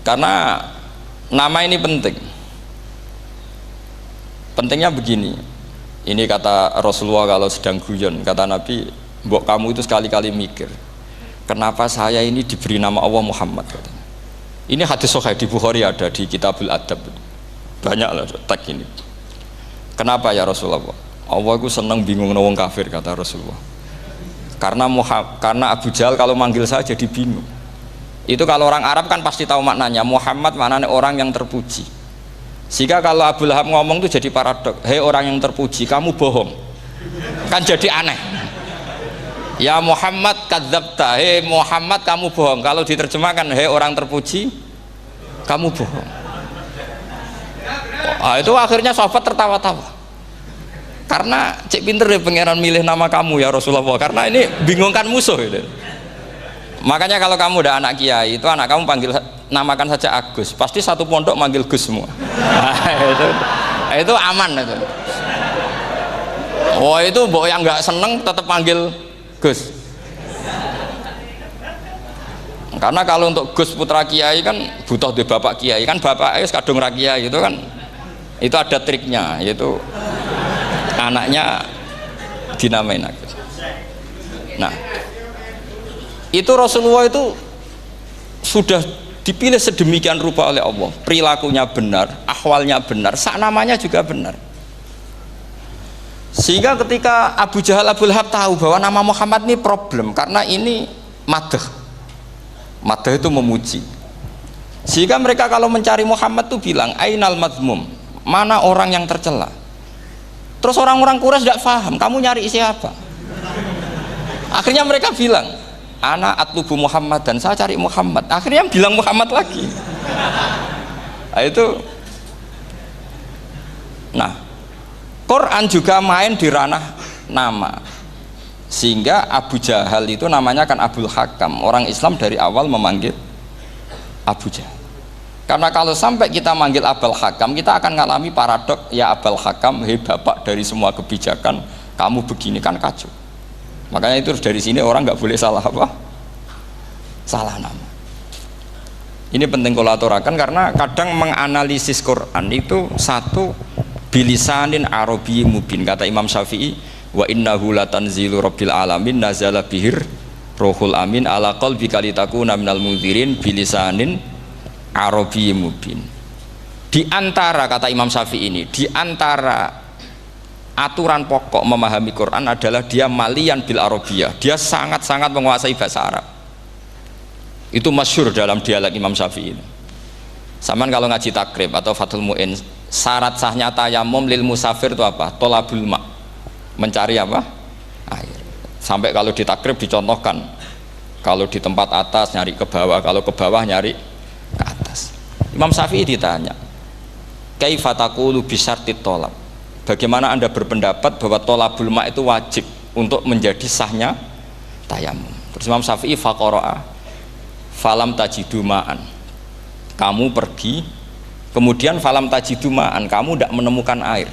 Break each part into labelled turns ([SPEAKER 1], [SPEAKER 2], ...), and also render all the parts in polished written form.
[SPEAKER 1] Karena nama ini penting. Pentingnya begini. Ini kata Rasulullah kalau sedang guyon, kata Nabi, mbok kamu itu sekali-kali mikir, kenapa saya ini diberi nama Allah Muhammad, katanya. Ini hadis sahih di Bukhari, ada di Kitabul Adab. Banyak lah tag ini. Kenapa ya Rasulullah? Allah itu senang bingung wong kafir, kata Rasulullah. Karena Abu Jahal kalau manggil saya jadi bingung. Itu kalau orang Arab kan pasti tahu maknanya. Muhammad maknanya orang yang terpuji. Sehingga kalau Abu Lahab ngomong itu jadi paradok. Hei orang yang terpuji, kamu bohong. Kan jadi aneh. Ya Muhammad kadzabta. Hei Muhammad kamu bohong. Kalau diterjemahkan hei orang terpuji, kamu bohong. Itu akhirnya sahabat tertawa-tawa. Karena cek pinter deh pangeran milih nama kamu ya Rasulullah. Karena ini bingungkan musuh gitu. Makanya kalau kamu udah anak kiai, itu anak kamu namakan saja Agus. Pasti satu pondok manggil Gus semua. Nah, itu aman itu. Oh itu mbok yang nggak seneng tetap panggil Gus. Karena kalau untuk Gus putra kiai kan butuh di bapak kiai, kan bapak kadung ra kiai itu kan. Itu ada triknya, yaitu anaknya dinamain Agus. Nah, itu Rasulullah itu sudah dipilih sedemikian rupa oleh Allah, perilakunya benar, ahwalnya benar, sak namanya juga benar. Sehingga ketika Abu Jahal, Abu Lahab tahu bahwa nama Muhammad ini problem, karena ini madah itu memuji. Sehingga mereka kalau mencari Muhammad tuh bilang ainal madmum, mana orang yang tercela. Terus orang-orang Quraisy tidak paham, kamu nyari siapa? Akhirnya mereka bilang, ana atlubu Muhammad, dan saya cari Muhammad. Akhirnya bilang Muhammad lagi. Nah, itu. Nah, Quran juga main di ranah nama. Sehingga Abu Jahal itu namanya kan Abul Hakam. Orang Islam dari awal memanggil Abu Jahal. Karena kalau sampai kita manggil Abul Hakam, kita akan mengalami paradok, ya Abul Hakam, hei bapak dari semua kebijakan, kamu begini kan kacau. Makanya itu dari sini orang nggak boleh salah apa? Salah nama. Ini penting kalau aturakan, karena kadang menganalisis Quran itu satu bilisanin Arabi mubin. Kata Imam Syafi'i, wa innahu latanzilu rabbil alamin nazala bihir rohul amin ala qalbika litakuna minal mundhirin bilisanin Arabi mubin. Di antara, kata Imam Syafi'i ini, di antara aturan pokok memahami Quran adalah dia malian bil arabiyah. Dia sangat-sangat menguasai bahasa Arab. Itu masyhur dalam dialek Imam Syafi'i ini. Saman kalau ngaji takrib atau Fathul Mu'in, syarat sahnya tayamum lil musafir itu apa? Tolabul ma', mencari apa? Air. Sampai kalau di takrib dicontohkan, kalau di tempat atas nyari ke bawah, kalau ke bawah nyari ke atas. Imam Syafi'i ditanya, kaifa taqulu bi syartit tolab, bagaimana anda berpendapat bahwa tolabul ma' itu wajib untuk menjadi sahnya tayamum? Terus Imam Syafi'i faqara'a falam tajidu ma'an, kamu pergi kemudian falam tajidu ma'an, kamu tidak menemukan air.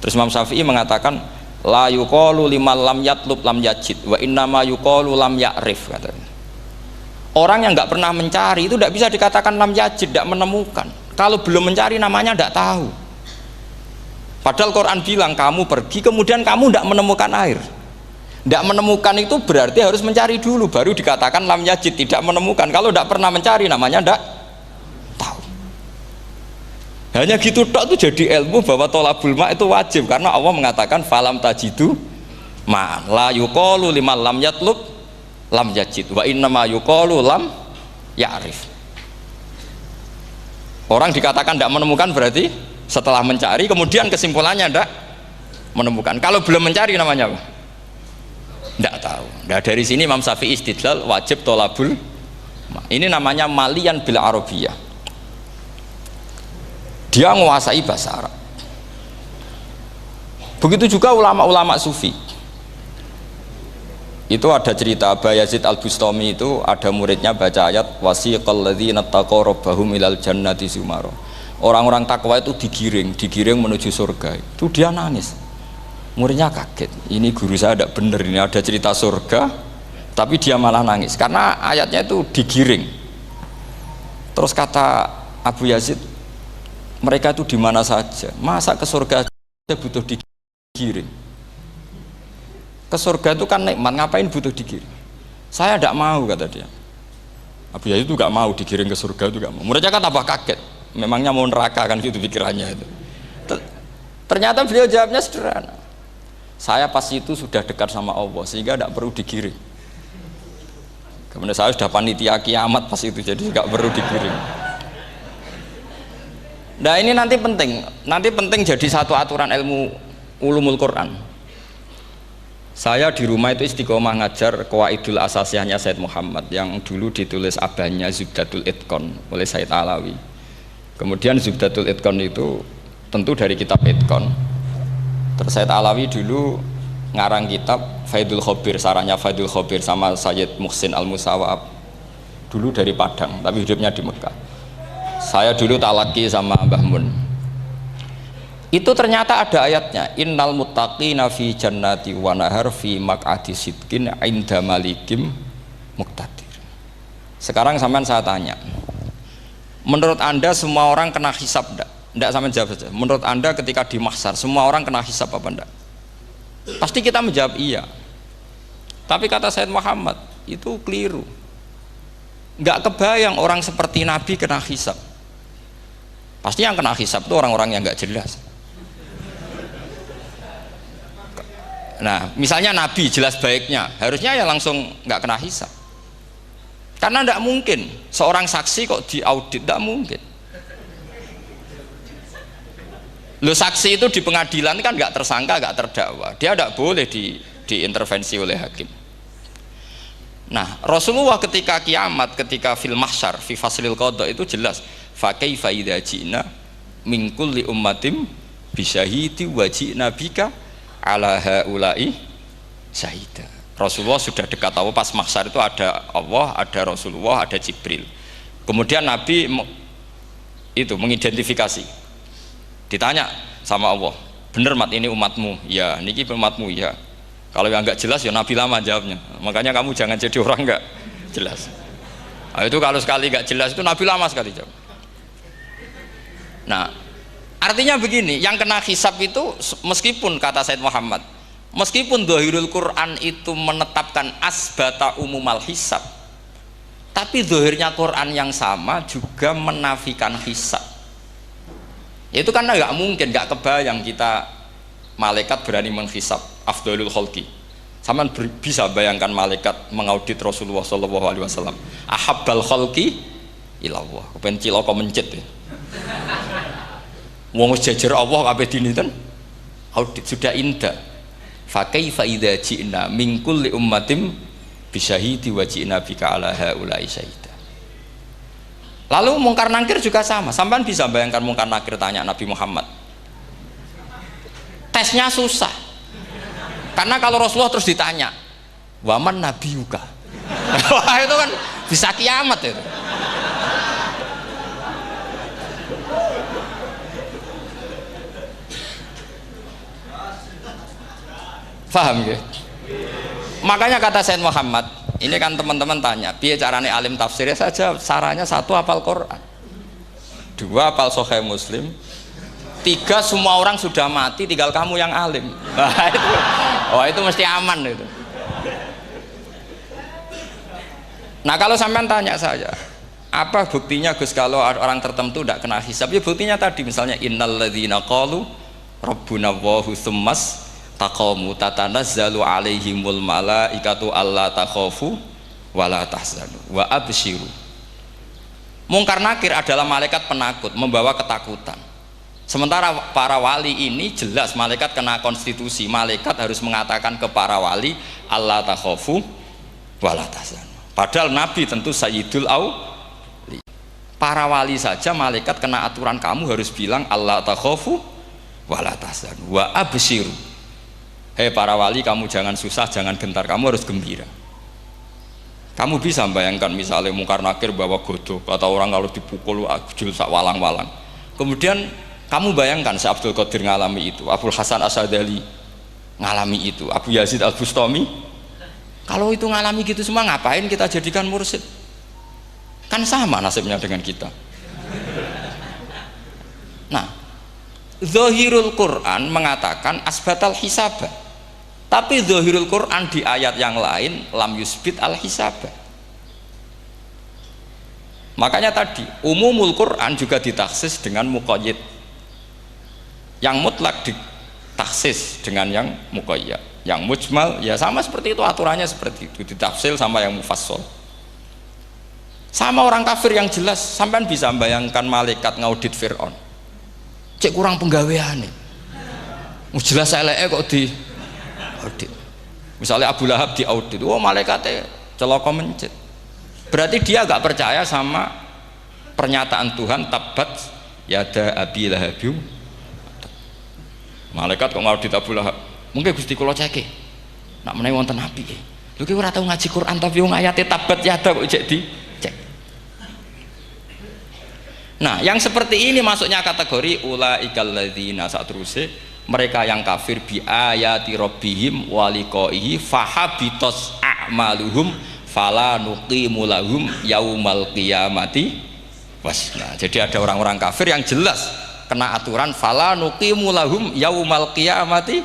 [SPEAKER 1] Terus Imam Syafi'i mengatakan la yuqalu liman lam yatlub lam yajid wa innama yuqalu lam ya'rif, katanya. Orang yang nggak pernah mencari itu tidak bisa dikatakan lam yajid, tidak menemukan. Kalau belum mencari namanya tidak tahu. Padahal Quran bilang kamu pergi kemudian kamu tidak menemukan air. Tidak menemukan itu berarti harus mencari dulu, baru dikatakan lam yajid, tidak menemukan. Kalau tidak pernah mencari namanya tidak tahu. Hanya gitu tok itu jadi ilmu bahwa tolabul ma' itu wajib, karena Allah mengatakan falam tajidu ma'an la yuqalu liman lam yatlub lam yajid wa innama yuqalu lam ya'rif. Orang dikatakan tidak menemukan berarti setelah mencari kemudian kesimpulannya tidak menemukan. Kalau belum mencari namanya apa? Tidak tahu. Nah, dari sini Imam Syafi'i istidlal wajib tolabul ma'. Ini namanya malian bil arabiyah. Dia menguasai bahasa Arab. Begitu juga ulama-ulama sufi. Itu ada cerita Bayazid Al-Bustami, itu ada muridnya baca ayat wasiqal ladzina taqaw rabbahum ilal jannati zumara. Orang-orang takwa itu digiring menuju surga. Itu dia nangis. Muridnya kaget. Ini guru saya tidak benar, ini ada cerita surga tapi dia malah nangis karena ayatnya itu digiring. Terus kata Abu Yazid, mereka itu di mana saja, masa ke surga aja butuh digiring? Ke surga itu kan nikmat, ngapain butuh digiring? Saya tidak mau, kata dia. Abu Yazid itu gak mau digiring ke surga, itu gak mau. Mereka kan tambah kaget, memangnya mau neraka kan gitu pikirannya itu. Ternyata beliau jawabnya sederhana, saya pas itu sudah dekat sama Allah sehingga tidak perlu digiring. Kemudian saya sudah panitia kiamat pas itu, jadi nggak perlu digiring. Nah ini nanti penting jadi satu aturan ilmu ulumul Quran. Saya di rumah itu istiqomah ngajar Qawaidul Asasiyahnya Said Muhammad yang dulu ditulis abahnya Zubdatul Itqon oleh Said Alawi. Kemudian Zubdatul Itqon itu tentu dari kitab Itqon. Terus Said Alawi dulu ngarang kitab Faidul Khobir, sarannya Faidul Khobir sama Sayyid Muhsin Al-Musawab, dulu dari Padang tapi hidupnya di Mekah. Saya dulu talaki sama Mbah Mun. Itu ternyata ada ayatnya, innal muttaqina fi jannati wa nahar fi maq'adi sidqin 'inda malikim muqtadir. Sekarang sampean saya tanya, menurut Anda semua orang kena hisab enggak? Enggak, sampean jawab saja. Menurut Anda ketika di mahsyar semua orang kena hisab apa enggak? Pasti kita menjawab iya. Tapi kata Said Muhammad itu keliru. Enggak kebayang orang seperti Nabi kena hisab. Pasti yang kena hisab itu orang-orang yang enggak jelas. Nah, misalnya Nabi jelas baiknya, harusnya ya langsung enggak kena hisab. Karena enggak mungkin seorang saksi kok diaudit, enggak mungkin. Lo saksi itu di pengadilan kan nggak tersangka, nggak terdakwa, dia tidak boleh diintervensi oleh hakim. Nah Rasulullah ketika kiamat, ketika fil mahsyar, fi faslil qada itu jelas, fa kaifa idza ji'na min kulli ummatin bisyahidi wa ji'na bika ala haula'i syahida. Rasulullah sudah dekat Allah, pas mahsyar itu ada Allah, ada Rasulullah, ada Jibril. Kemudian Nabi itu mengidentifikasi. Ditanya sama Allah, bener mat ini umatmu? Ya, niki umatmu ya. Kalau yang nggak jelas ya Nabi lama jawabnya. Makanya kamu jangan jadi orang nggak jelas. Nah, itu kalau sekali nggak jelas itu Nabi lama sekali jawab. Nah, artinya begini, yang kena hisab itu meskipun kata Said Muhammad, meskipun Dhahirul Quran itu menetapkan asbata umumal hisab, tapi zahirnya Quran yang sama juga menafikan hisab. Itu karena nggak mungkin, nggak kebayang kita malaikat berani menghisab afdalul khalqi. Sama bisa bayangkan malaikat mengaudit Rasulullah SAW. Ahabbal khalqi ilallah. Kepen cilaka mencit ya. Wong jajar Allah kabeh dinten audit sudah indah. Fa kaifa idza ji'na min kulli ummatin bisyahidi wa ji'na bika ala haula'i syahida. Lalu mungkar nakir juga sama. Sampai bisa bayangkan mungkar nakir tanya Nabi Muhammad. Tesnya susah. Karena kalau Rasulullah terus ditanya, waman nabiyuka. Wah itu kan bisa kiamat itu. Paham ya? Makanya kata Said Muhammad, ini kan teman-teman tanya, biar caranya alim tafsirnya saja, sarannya satu hafal Quran, dua hafal Sahih Muslim, tiga semua orang sudah mati, tinggal kamu yang alim. Nah, itu mesti aman itu. Nah kalau sampean tanya saya, apa buktinya Gus kalau orang tertentu tidak kena hisab? Ya buktinya tadi misalnya innalladzina qalu rabbuna Allahu tsummas taqamu tatanazzalu alaihimul malaikatu alla takhafu wala tahzanu wa absyiru. Mungkar nakir adalah malaikat penakut membawa ketakutan. Sementara para wali ini jelas malaikat kena konstitusi, malaikat harus mengatakan ke para wali alla takhafu wala tahzanu. Padahal Nabi tentu sayyidul auli. Para wali saja malaikat kena aturan kamu harus bilang alla takhafu wala tahzanu wa absyiru. Hei para wali, kamu jangan susah, jangan gentar, kamu harus gembira. Kamu bisa bayangkan misalnya mungkar nakir bawa godok, kata orang kalau dipukul jul sak walang-walang. Kemudian kamu bayangkan si Abdul Qadir ngalami itu, Abdul Hasan Asadali ngalami itu, Abu Yazid Al Bustami. Kalau itu ngalami gitu semua, ngapain kita jadikan mursyid? Kan sama nasibnya dengan kita. Nah, zahirul Quran mengatakan asbatal hisabah, tapi zahirul Quran di ayat yang lain lam yusbit al hisabah. Makanya tadi umumul Quran juga ditaksis dengan muqayyid, yang mutlak ditaksis dengan yang muqayyad, yang mujmal ya sama seperti itu, aturannya seperti itu, ditafsil sama yang mufassal. Sama orang kafir yang jelas, sampean bisa bayangkan malaikat ngaudit Fir'aun, cek kurang penggaweane, jelas eleke kok di audit. Misalnya Abu Lahab di audit, oh malaikatnya celaka mencet, berarti dia gak percaya sama pernyataan Tuhan tabat yada abi lahabiu. Malaikat kok ngaudit Abu Lahab, mungkin Gusti kula ceke nak menawi wonten api lho ki ora tau ngaji Quran tapi wong ayate tabat yada kok cek di cek. Nah, yang seperti ini masuknya kategori ulaikal ladzina, saat terusé mereka yang kafir bi ayati rabbihim wa liqaihi fahabitos a'maluhum fala nuqimu lahum yaumal qiyamati wasna. Jadi ada orang-orang kafir yang jelas kena aturan fala nuqimu lahum yaumal qiyamati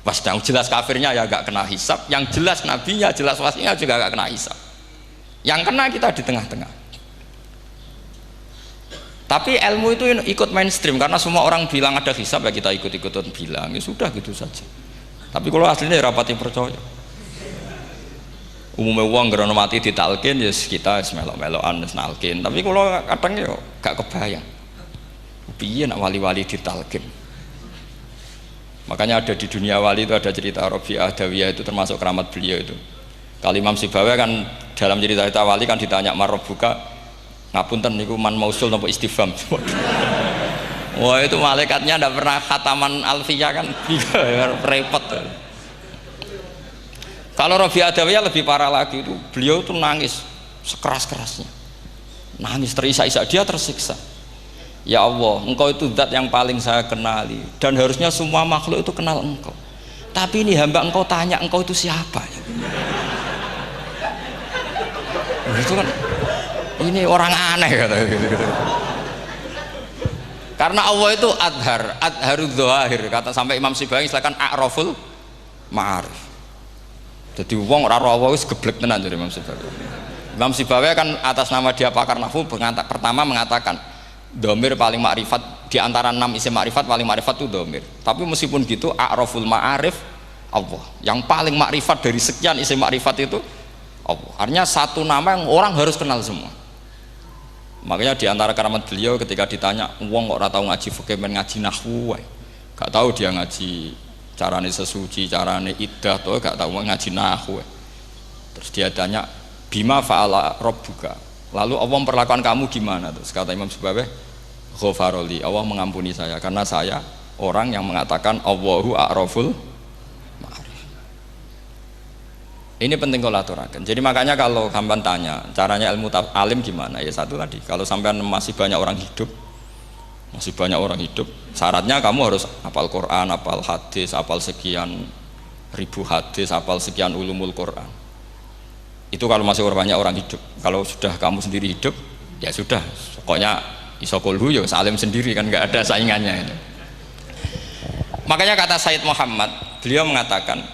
[SPEAKER 1] wasna. Jelas kafirnya ya gak kena hisab, yang jelas nabinya, jelas wasinya juga gak kena hisab. Yang kena kita di tengah-tengah. Tapi ilmu itu ikut mainstream karena semua orang bilang ada hisab ya kita ikut-ikutan bilang, ya sudah gitu saja. Tapi kalau aslinya ya rapati percaya. Umumnya uang gerono mati ditalkin ya kita melok-melokan nalkin. Tapi kalau kadang ya gak kebayang. Piye nak wali-wali ditalkin. Makanya ada di dunia wali itu ada cerita Rabi'ah Dawiyah, itu termasuk keramat beliau itu. Kali Imam Sibawi kan dalam cerita wali kan ditanya marabbuka, ngapunten niku man mausul nopo istifham. Wah itu malaikatnya ndak pernah khataman alfiyah kan, repot. Kalau Rabi'ah Adawiyah lebih parah lagi, itu beliau tuh nangis sekeras-kerasnya, nangis terisak-isak, dia tersiksa. Ya Allah, engkau itu zat yang paling saya kenali dan harusnya semua makhluk itu kenal engkau, tapi ini hamba engkau tanya engkau itu siapa ya? Itu kan ini orang aneh kata gitu. Karena Allah itu adharud dzahir, kata sampai Imam Sibawi silakan a'raful ma'arif. Jadi wong ora roh Allah wis geblek tenan dari Imam Sibawi. Imam Sibawi kan atas nama dia pakar nahwu pertama mengatakan domir paling makrifat di antara 6 isim makrifat, paling makrifat itu domir. Tapi meskipun gitu a'raful ma'arif Allah, yang paling makrifat dari sekian isim makrifat itu Allah. Artinya satu nama yang orang harus kenal semua. Makanya di antara keramat beliau ketika ditanya wong kok ora tau ngaji fikih men ngaji nahwu wae, gak tahu dia ngaji carane sesuci, carane iddah tuh gak tahu ngaji nahwu. Terus dia tanya bima fa'ala rabbuka, lalu Allah memperlakukan kamu gimana? Terus kata Imam Sibawi ghafaroli, Allah mengampuni saya karena saya orang yang mengatakan Allahu a'raful ma'arif. Ini penting kalau aturakan. Jadi makanya kalau sampean tanya caranya ilmu alim gimana, ya satu tadi, kalau sampean masih banyak orang hidup, syaratnya kamu harus hafal Quran, hafal hadis, hafal sekian ribu hadis, hafal sekian ulumul Quran. Itu kalau masih banyak orang hidup. Kalau sudah kamu sendiri hidup, ya sudah, pokoknya isokulhu ya salim sendiri kan, nggak ada saingannya itu. Makanya kata Sayyid Muhammad, beliau mengatakan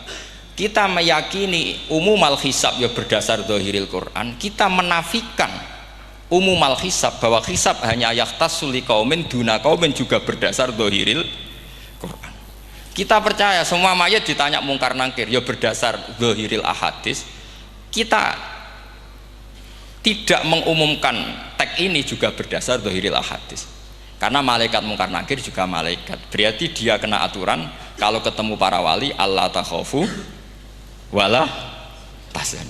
[SPEAKER 1] kita meyakini umumal hisab ya berdasar zahiril Quran, kita menafikan umumal hisab bahwa hisab hanya yahtassul liqaumin duna qaumin juga berdasar zahiril Quran. Kita percaya semua mayat ditanya mungkar nangkir ya berdasar zahiril ahadis. Kita tidak mengumumkan teks ini juga berdasar zahiril ahadis. Karena malaikat mungkar nangkir juga malaikat, berarti dia kena aturan kalau ketemu para wali Allah takhafu wala tahzan.